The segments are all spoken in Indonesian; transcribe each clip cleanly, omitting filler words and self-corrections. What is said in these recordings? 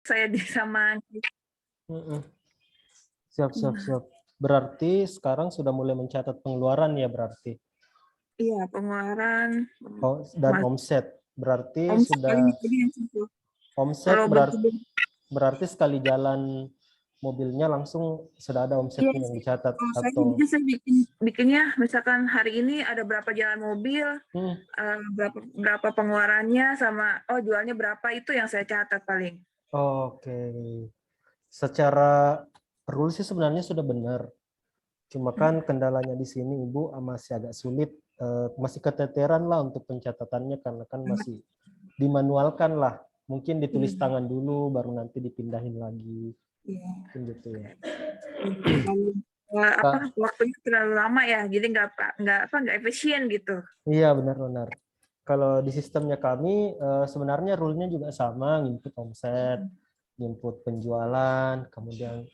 saya sama. Mm-mm. Siap, siap, siap. Berarti sekarang sudah mulai mencatat pengeluaran ya berarti. Iya, pengeluaran Dan omset. Berarti omset paling sudah jadi yang situ. omset Kalau berarti sekali jalan mobilnya langsung sudah ada iya, omsetnya yang dicatat kalau saya atau jadi saya bikinnya misalkan hari ini ada berapa jalan mobil, berapa pengeluarannya sama jualnya berapa itu yang saya catat paling. Oke. Secara rule sih sebenarnya sudah benar. Cuma kan kendalanya di sini Ibu masih agak sulit, masih keteteran lah untuk pencatatannya karena kan masih dimanualkan lah. Mungkin ditulis tangan dulu, baru nanti dipindahin lagi. Iya. Gitu ya. Waktunya terlalu lama ya, jadi nggak efisien gitu. Iya benar-benar. Kalau di sistemnya kami sebenarnya rule-nya juga sama, input omset, input penjualan, kemudian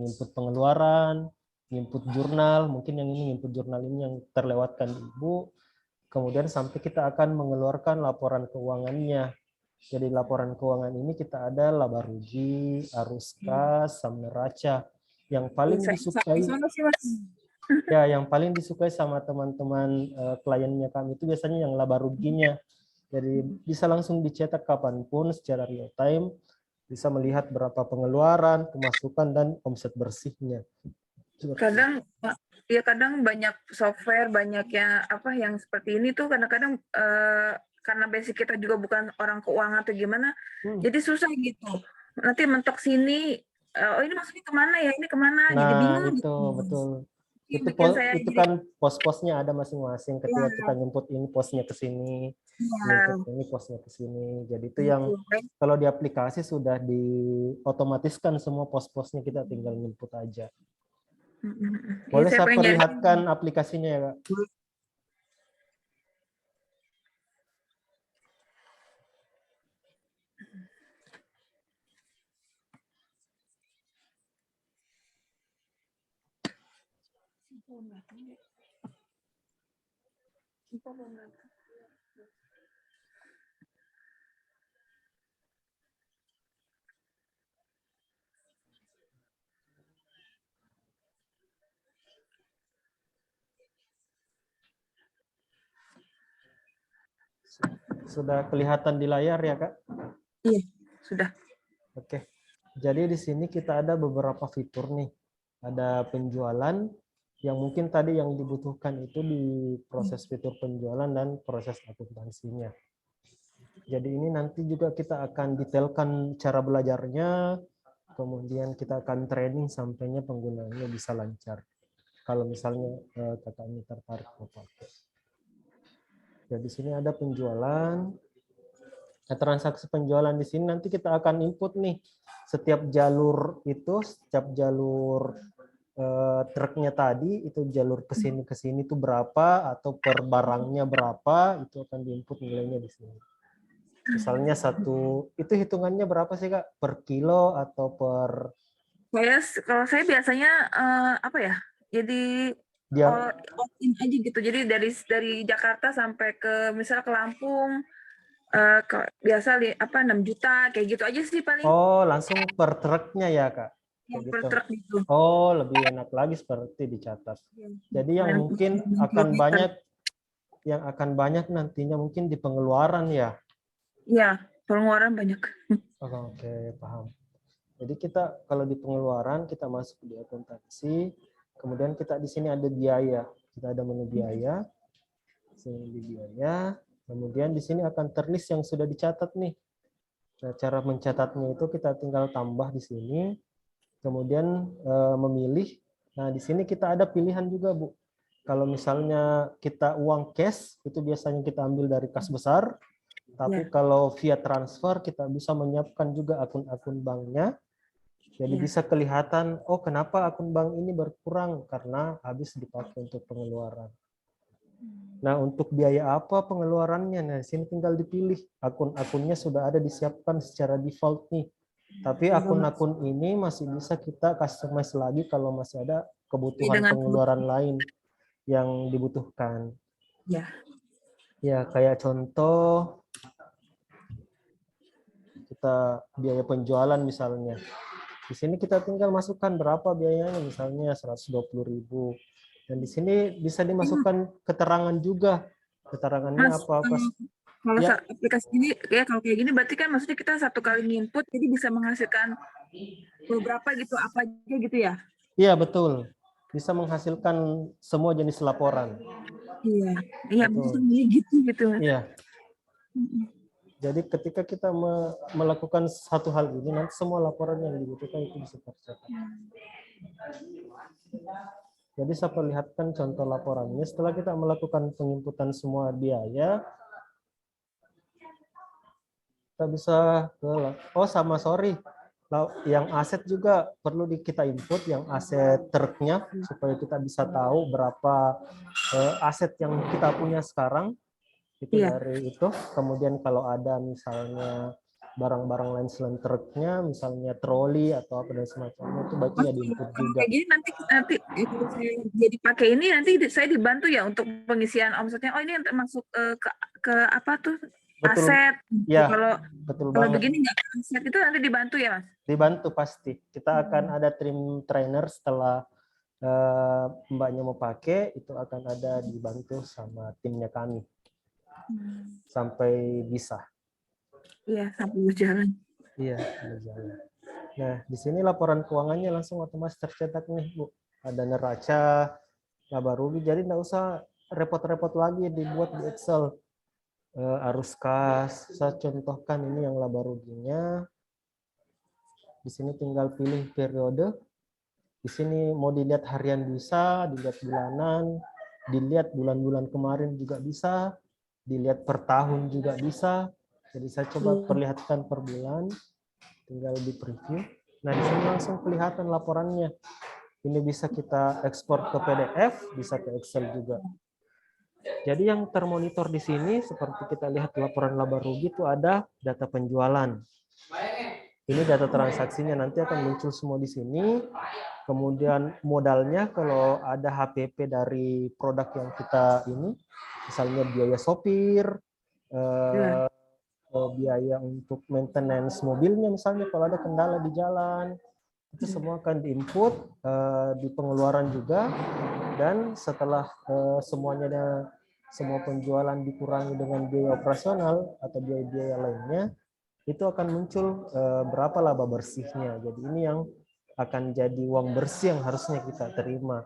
input pengeluaran, input jurnal, mungkin yang ini input jurnal ini yang terlewatkan Ibu, kemudian sampai kita akan mengeluarkan laporan keuangannya. Jadi laporan keuangan ini kita ada laba rugi, arus kas, sama neraca. Yang paling disukai ya, yang paling disukai sama teman-teman kliennya kami itu biasanya yang laba ruginya. Jadi bisa langsung dicetak kapanpun secara real time, bisa melihat berapa pengeluaran, pemasukan, dan omset bersihnya. Kadang banyak software, banyak yang seperti ini tuh kadang-kadang karena basic kita juga bukan orang keuangan atau gimana, jadi susah gitu. Nanti mentok sini, ini masuknya kemana ya, ini kemana, jadi bingung. Itu betul. Itu Jadi, kan pos-posnya ada masing-masing. Ketika kita nyebut ini posnya ke sini, nyebut ini posnya ke sini. Jadi itu yang kalau di aplikasi sudah diotomatiskan semua pos-posnya, kita tinggal input aja. Boleh saya perlihatkan aplikasinya ya, Kak? Sudah kelihatan di layar ya, Kak? Iya, sudah. Oke. Jadi di sini kita ada beberapa fitur nih. Ada penjualan yang mungkin tadi yang dibutuhkan itu di proses fitur penjualan dan proses akuntansinya. Jadi ini nanti juga kita akan detailkan cara belajarnya, kemudian kita akan training sampainya penggunaannya bisa lancar. Kalau misalnya kakak ini tertarik mau pakai. Jadi di sini ada penjualan. Nah, transaksi penjualan di sini nanti kita akan input nih setiap jalur itu, setiap jalur truknya tadi itu jalur ke sini itu berapa atau per barangnya berapa, itu akan diinput nilainya di sini. Misalnya itu hitungannya berapa sih, Kak? Per kilo atau per? Kalau saya biasanya apa ya? Jadi opt-in aja gitu. Jadi dari Jakarta sampai misal ke Lampung biasa 6 juta kayak gitu aja sih paling. Oh, langsung per truknya ya, Kak? Ya, per truk gitu. Oh, lebih enak lagi seperti dicatat. Jadi yang mungkin akan banyak nantinya mungkin di pengeluaran ya. Iya, pengeluaran banyak. Oke, paham. Jadi kita kalau di pengeluaran kita masuk di akuntansi, kemudian kita di sini ada biaya. Kita ada menu biaya. Sini di biaya. Kemudian di sini akan terlist yang sudah dicatat nih. Nah, cara mencatatnya itu kita tinggal tambah di sini. Kemudian memilih. Nah, di sini kita ada pilihan juga, Bu. Kalau misalnya kita uang cash, itu biasanya kita ambil dari kas besar. Tapi kalau via transfer, kita bisa menyiapkan juga akun-akun banknya. Jadi bisa kelihatan, oh kenapa akun bank ini berkurang? Karena habis dipakai untuk pengeluaran. Nah, untuk biaya apa pengeluarannya? Nah, di sini tinggal dipilih. Akun-akunnya sudah ada disiapkan secara default nih. Tapi akun-akun ini masih bisa kita customize lagi kalau masih ada kebutuhan pengeluaran lain yang dibutuhkan. Ya, kayak contoh kita biaya penjualan misalnya. Di sini kita tinggal masukkan berapa biayanya, misalnya 120.000. Dan di sini bisa dimasukkan keterangan juga. Keterangannya Mas, apa-apa. kalau Ya, aplikasi ini ya kalau kayak gini berarti kan maksudnya kita satu kali input jadi bisa menghasilkan beberapa gitu apa aja gitu ya? iya betul. Bisa menghasilkan semua jenis laporan. Iya, iya Betul. maksudnya gitu gitu. Iya. Jadi ketika kita melakukan satu hal ini, nanti semua laporan yang dibutuhkan itu bisa tercetak. Jadi saya perlihatkan contoh laporannya. Setelah kita melakukan penginputan semua biaya, kita bisa ke, oh sama sorry, yang aset juga perlu kita input, yang aset truknya, supaya kita bisa tahu berapa aset yang kita punya sekarang. Itu Iya. dari itu. Kemudian kalau ada misalnya barang-barang lain selain truknya, misalnya troli atau apa dan semacamnya, itu baiknya Mas, diinput kalau juga. kayak gini nanti nanti kalau saya jadi pakai ini nanti saya dibantu ya untuk pengisian omsetnya. Oh ini yang termasuk ke apa tuh Betul, aset. Gitu. ya, Kalau betul kalau banget. begini nggak aset itu nanti dibantu ya Mas? Dibantu pasti. Kita akan ada tim trainer setelah mbaknya mau pakai, itu akan ada dibantu sama timnya kami sampai bisa. Iya sampai berjalan. Iya, berjalan. Nah, di sini laporan keuangannya langsung otomatis tercetak nih, Bu. Ada neraca, laba rugi, jadi nggak usah repot-repot lagi dibuat di Excel. Arus kas, saya contohkan ini yang laba ruginya. Di sini tinggal pilih periode. Di sini mau dilihat harian bisa, dilihat bulanan, dilihat bulan-bulan kemarin juga bisa, dilihat per tahun juga bisa. Jadi saya coba perlihatkan per bulan, tinggal di preview. Nah, di sini langsung kelihatan laporannya. Ini bisa kita ekspor ke PDF, bisa ke Excel juga. Jadi yang termonitor di sini, seperti kita lihat laporan laba rugi itu ada data penjualan. Ini data transaksinya nanti akan muncul semua di sini. Kemudian modalnya kalau ada HPP dari produk yang kita ini, misalnya biaya sopir, Iya. biaya untuk maintenance mobilnya misalnya kalau ada kendala di jalan, itu semua akan diinput di pengeluaran juga. Dan setelah semuanya semua penjualan dikurangi dengan biaya operasional atau biaya-biaya lainnya, itu akan muncul berapa laba bersihnya. Jadi ini yang akan jadi uang bersih yang harusnya kita terima.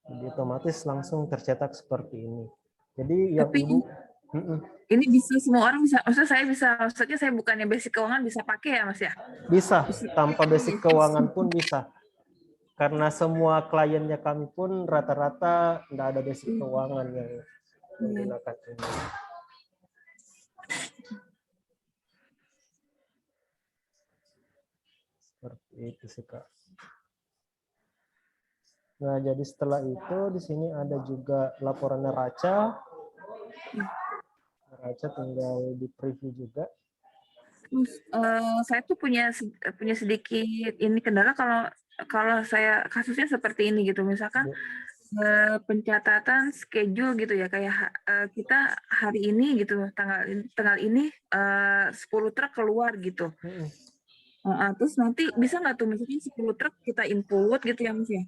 Jadi otomatis langsung tercetak seperti ini. Jadi yang Tapi Ibu ini bisa semua orang bisa, maksudnya saya bisa, maksudnya saya bukannya basic keuangan bisa pakai ya Mas ya? bisa, Bisa tanpa pakai basic keuangan pun bisa. Karena semua kliennya kami pun rata-rata tidak ada basic keuangan yang menggunakan ini. Seperti itu sih Kak. Nah, jadi setelah itu di sini ada juga laporan neraca. Neraca tinggal di preview juga. Terus saya tuh punya sedikit ini kendala kalau kalau saya kasusnya seperti ini gitu, misalkan pencatatan schedule gitu ya, kayak kita hari ini gitu, tanggal ini 10 truk keluar gitu. Terus nanti bisa nggak tuh misalnya 10 truk kita input gitu ya Mas ya?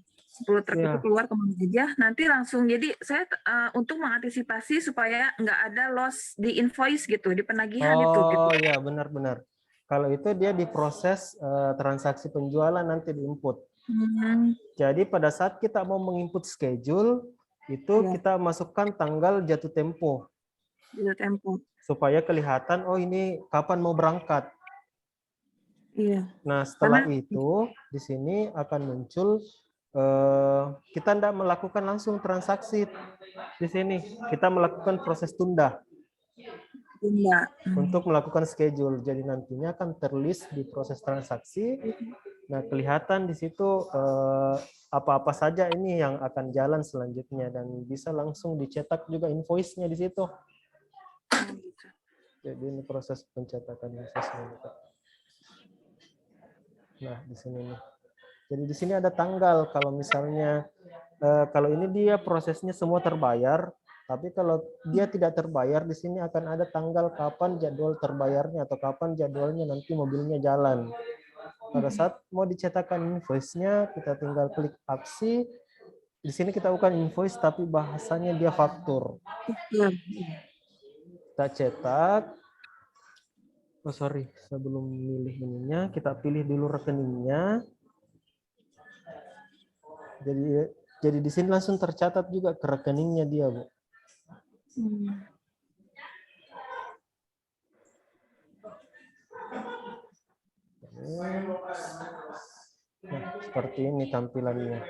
10 truk itu Ya. keluar kemana aja, nanti langsung jadi saya untuk mengantisipasi supaya nggak ada loss di invoice gitu, di penagihan itu gitu. Oh ya, benar-benar. Kalau itu dia diproses transaksi penjualan nanti diinput. Jadi pada saat kita mau menginput schedule, itu Ya, kita masukkan tanggal jatuh tempo. jatuh tempo. Supaya kelihatan, oh ini kapan mau berangkat. Iya. Nah, Karena setelah itu di sini akan muncul kita tidak melakukan langsung transaksi di sini. Kita melakukan proses tunda enggak. untuk melakukan schedule. Jadi nantinya akan terlist di proses transaksi. Nah, kelihatan di situ apa-apa saja ini yang akan jalan selanjutnya dan bisa langsung dicetak juga invoice-nya di situ. Jadi ini proses pencetakan invoice-nya. Nah, di sini nih. Jadi di sini ada tanggal. Kalau misalnya kalau ini dia prosesnya semua terbayar, Tapi kalau dia tidak terbayar, di sini akan ada tanggal kapan jadwal terbayarnya atau kapan jadwalnya nanti mobilnya jalan. Pada saat mau dicetakkan invoice-nya, kita tinggal klik aksi. Di sini kita bukan invoice, tapi bahasanya dia faktur. Iya. Kita cetak. Oh sorry, sebelum milih ininya, kita pilih dulu rekeningnya. Jadi di sini langsung tercatat juga ke rekeningnya dia, Bu. Nah, seperti ini tampilannya.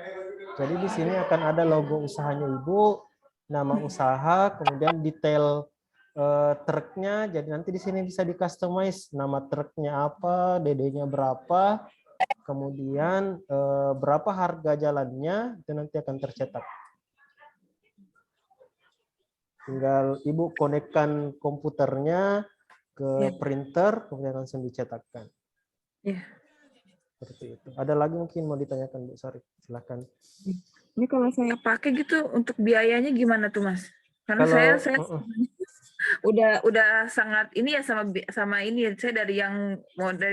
Jadi di sini akan ada logo usahanya Ibu, nama usaha, kemudian detail truknya. Jadi nanti di sini bisa di-customize nama truknya apa, DD-nya berapa, kemudian berapa harga jalannya, itu nanti akan tercetak. Tinggal Ibu konekkan komputernya ke printer, kemudian langsung dicetakkan. Iya. Seperti itu. Ada lagi mungkin mau ditanyakan, Bu? Sorry, silakan. Ini kalau saya pakai gitu untuk biayanya gimana tuh, Mas? Karena Kalau saya udah sangat ini ya sama ini ya, saya dari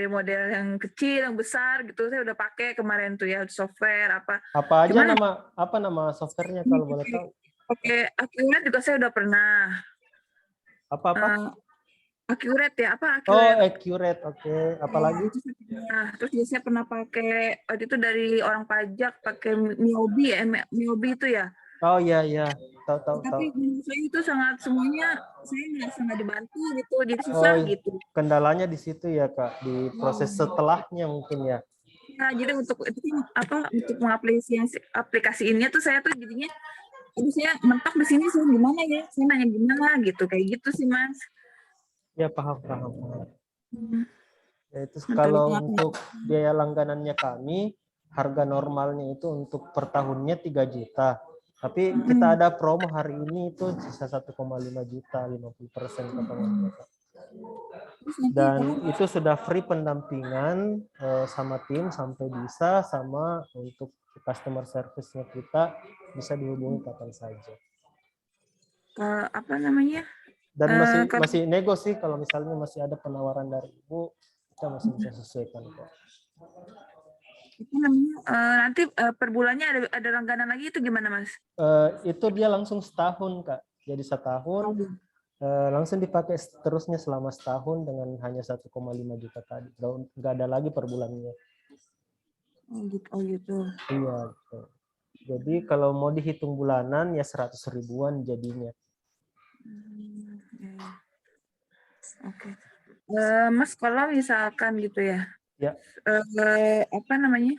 model yang kecil, yang besar gitu, saya udah pakai kemarin tuh ya software apa. apa aja Cuman nama softwarenya kalau boleh tahu? Pakai Accurate juga saya udah pernah. Apa? Accurate ya, apa Oh, Accurate? Accurate, oke. Apalagi? Nah, terus saya pernah pakai waktu itu dari orang pajak pakai Miobi ya, Miobi itu ya. Oh iya, tahu. Tapi menurut saya itu semuanya saya merasa nggak dibantu gitu, jadi susah Oh, gitu. kendalanya di situ ya, Kak, di proses setelahnya mungkin ya. Nah, jadi untuk mengaplikasiinnya tuh saya tuh jadinya, aduh saya mentok di sini saya gimana ya, saya nanya gimana gitu, kayak gitu sih Mas. Ya paham. Ya, itu Untuk kalau untuk biaya langganannya kami, harga normalnya itu untuk per tahunnya 3 juta. Tapi kita ada promo hari ini itu sisa 1,5 juta, 50% potongan. Dan itu sudah free pendampingan sama tim sampai bisa, sama untuk customer service-nya kita bisa dihubungi kapan saja. apa namanya? Dan masih nego sih kalau misalnya masih ada penawaran dari Ibu, kita masih bisa sesuaikan kok. Itu namanya nanti per bulannya ada langganan lagi itu gimana Mas? Itu dia langsung setahun, Kak. Jadi setahun langsung dipakai terusnya selama setahun dengan hanya 1,5 juta tadi. Nggak ada lagi per bulannya. Oh gitu. Iya, gitu. Jadi kalau mau dihitung bulanan ya 100 ribuan jadinya. Oke. Mas kalau misalkan gitu ya. Ya. Apa namanya?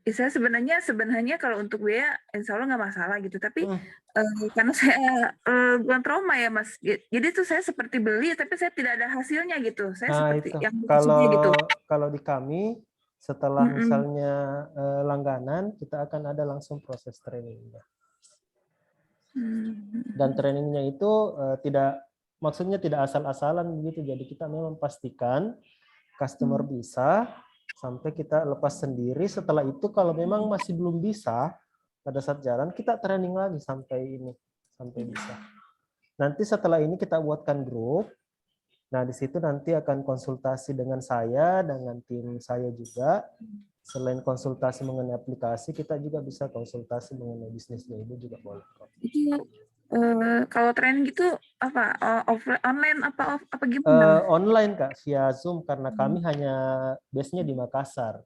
Saya sebenarnya kalau untuk biaya insya Allah nggak masalah gitu. Tapi karena saya bukan trauma ya Mas. Jadi tuh saya seperti beli tapi saya tidak ada hasilnya gitu. Saya seperti itu. yang gitu. Kalau di kami setelah misalnya langganan kita akan ada langsung proses trainingnya. Dan trainingnya itu maksudnya tidak asal-asalan begitu. Jadi kita memang pastikan customer bisa sampai kita lepas sendiri. Setelah itu kalau memang masih belum bisa pada saat jalan kita training lagi sampai bisa. Nanti setelah ini kita buatkan grup. Nah di situ nanti akan konsultasi dengan saya, dengan tim saya juga. Selain konsultasi mengenai aplikasi, kita juga bisa konsultasi mengenai bisnisnya Ibu juga boleh. Itu kalau training gitu apa online apa gimana? Online Kak, via Zoom karena kami hanya base-nya di Makassar.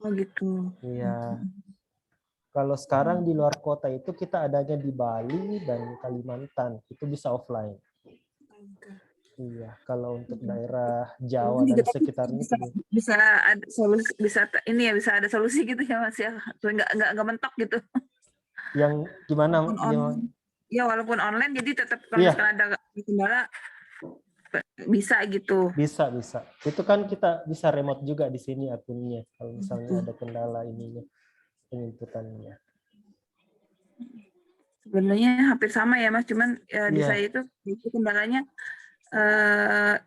Oh gitu. Iya. Kalau sekarang di luar kota itu kita adanya di Bali dan Kalimantan, itu bisa offline. Iya, kalau untuk daerah Jawa dan sekitarnya bisa ada solusi, bisa ada solusi gitu ya Mas ya. Nggak mentok gitu. Yang gimana? Ya walaupun online jadi tetap kalau misalkan ada kendala bisa gitu. Bisa. Itu kan kita bisa remote juga di sini akunnya kalau misalnya ada kendala ininya penginputannya. Sebenarnya hampir sama ya Mas, cuman di saya itu kendalanya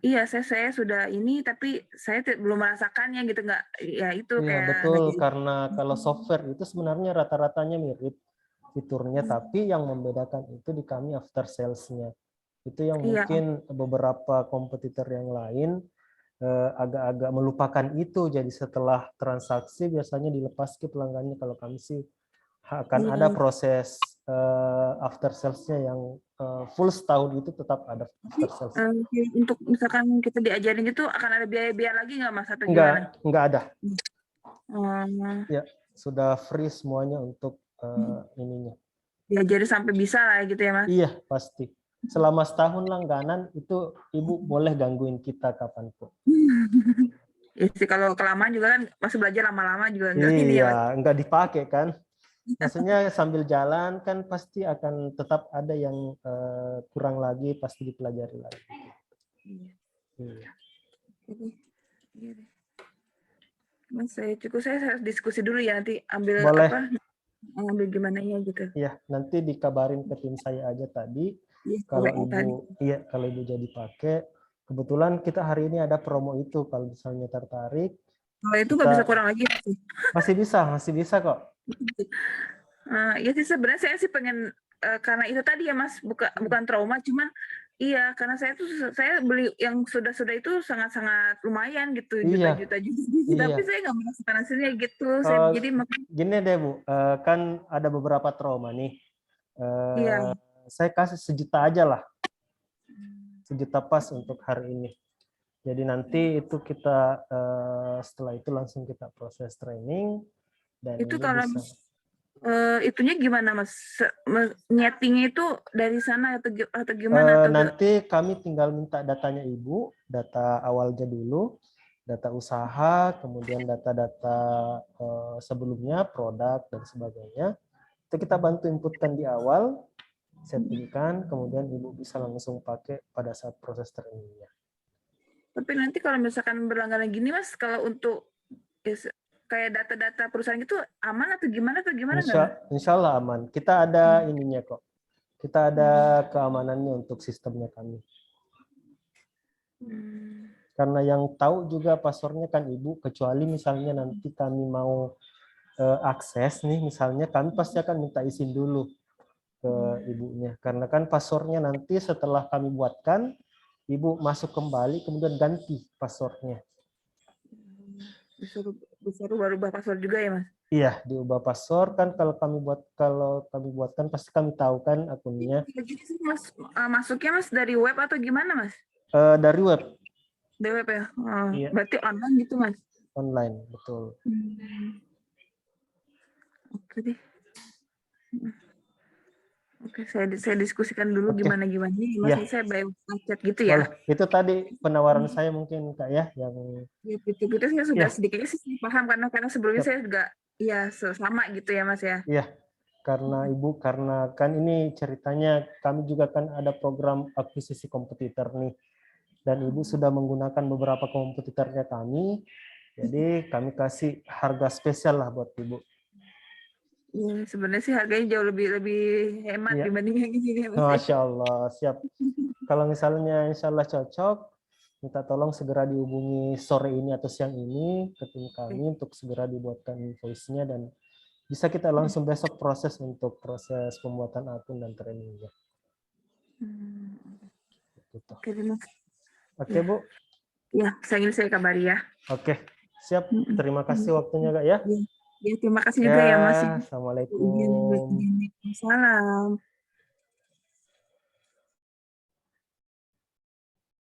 iya saya sudah ini tapi saya belum merasakannya gitu, nggak ya itu Iya kayak betul, karena kalau software itu sebenarnya rata-ratanya mirip. fiturnya, tapi yang membedakan itu di kami after sales-nya. Itu yang Iya. mungkin beberapa kompetitor yang lain agak-agak melupakan itu. Jadi setelah transaksi biasanya dilepas ke pelanggannya. Kalau kami sih akan Iya. ada proses after sales-nya yang full setahun itu tetap ada Tapi after sales. untuk misalkan kita diajarin gitu akan ada biaya-biaya lagi nggak Mas atau gimana? Enggak ada. Hmm, Ya, sudah free semuanya untuk ininya. diajarin sampai bisa lah gitu ya Mas. Iya, pasti. Selama setahun langganan itu Ibu boleh gangguin kita kapanpun. Ya sih kalau kelamaan juga kan masih belajar lama-lama juga enggak ini ya Mas. Iya, enggak dipakai kan. Maksudnya sambil jalan kan pasti akan tetap ada yang kurang lagi, pasti dipelajari lagi. Iya. Iya. Jadi, iya deh. Mas, saya harus diskusi dulu ya nanti ambil Boleh. apa ambil gimana ya gitu. Iya, nanti dikabarin ke tim saya aja tadi. Iya, Kalau WA Ibu, tadi. iya kalau Ibu jadi pakai. Kebetulan kita hari ini ada promo itu. Kalau misalnya tertarik, Kalau itu nggak bisa kita kurang lagi sih. masih bisa kok. Ya sih sebenarnya saya sih pengen karena itu tadi ya Mas bukan trauma cuman iya karena saya beli yang sudah itu sangat-sangat lumayan gitu Iya, juta-juta gitu iya. tapi saya nggak merasakan hasilnya gitu saya jadi makanya Gini deh Bu, kan ada beberapa trauma nih. iya Saya kasih 1 juta aja lah, 1 juta pas untuk hari ini. Jadi nanti itu kita setelah itu langsung kita proses training dan itu Ibu kalau bisa. Itunya gimana Mas nyetingnya itu dari sana atau gimana atau Nanti kami tinggal minta datanya Ibu, data awalnya dulu, data usaha, kemudian data-data sebelumnya, produk dan sebagainya. Itu kita bantu inputkan di awal, settingkan, kemudian Ibu bisa langsung pakai pada saat proses trainingnya. tapi nanti kalau misalkan berlangganan gini Mas kalau untuk kayak data-data perusahaan itu aman atau gimana nggak? Insya Allah aman. Kita ada ininya kok. Kita ada keamanannya untuk sistemnya kami. Karena yang tahu juga passwordnya kan Ibu, kecuali misalnya nanti kami mau akses nih, misalnya kami pasti akan minta izin dulu ke Ibunya. Karena kan passwordnya nanti setelah kami buatkan, Ibu masuk kembali, kemudian ganti passwordnya. Disuruh berubah password juga ya Mas? Iya, diubah password kan kalau kami buatkan pasti kami tahu kan akunnya. Jadi Mas masuknya Mas dari web atau gimana Mas? Dari web. Dari web ya? Iya. Berarti online gitu Mas? Online, betul. Oke deh. Oke, saya diskusikan dulu gimana ini. Mas, saya bayar chat gitu ya. Boleh. Itu tadi penawaran saya mungkin Kak ya yang gitu saya sudah sedikitnya sih paham karena sebelumnya saya juga ya sama gitu ya Mas ya. Iya. Karena Ibu karena kan ini ceritanya kami juga kan ada program akuisisi kompetitor nih. Dan Ibu sudah menggunakan beberapa kompetitornya kami. Jadi kami kasih harga spesial lah buat Ibu. Ya, sebenarnya sih harganya jauh lebih hemat dibanding yang ini. Masya Allah, siap. Kalau misalnya insya Allah cocok, minta tolong segera dihubungi sore ini atau siang ini ke tim kami untuk segera dibuatkan invoice-nya dan bisa kita langsung besok proses untuk proses pembuatan akun dan trainingnya. Oke, Mas. Oke, Bu. Ya, saya kabari ya. Oke, siap. Terima kasih waktunya, Kak ya. Ya, terima kasih juga ya Mas. Assalamualaikum. Salam.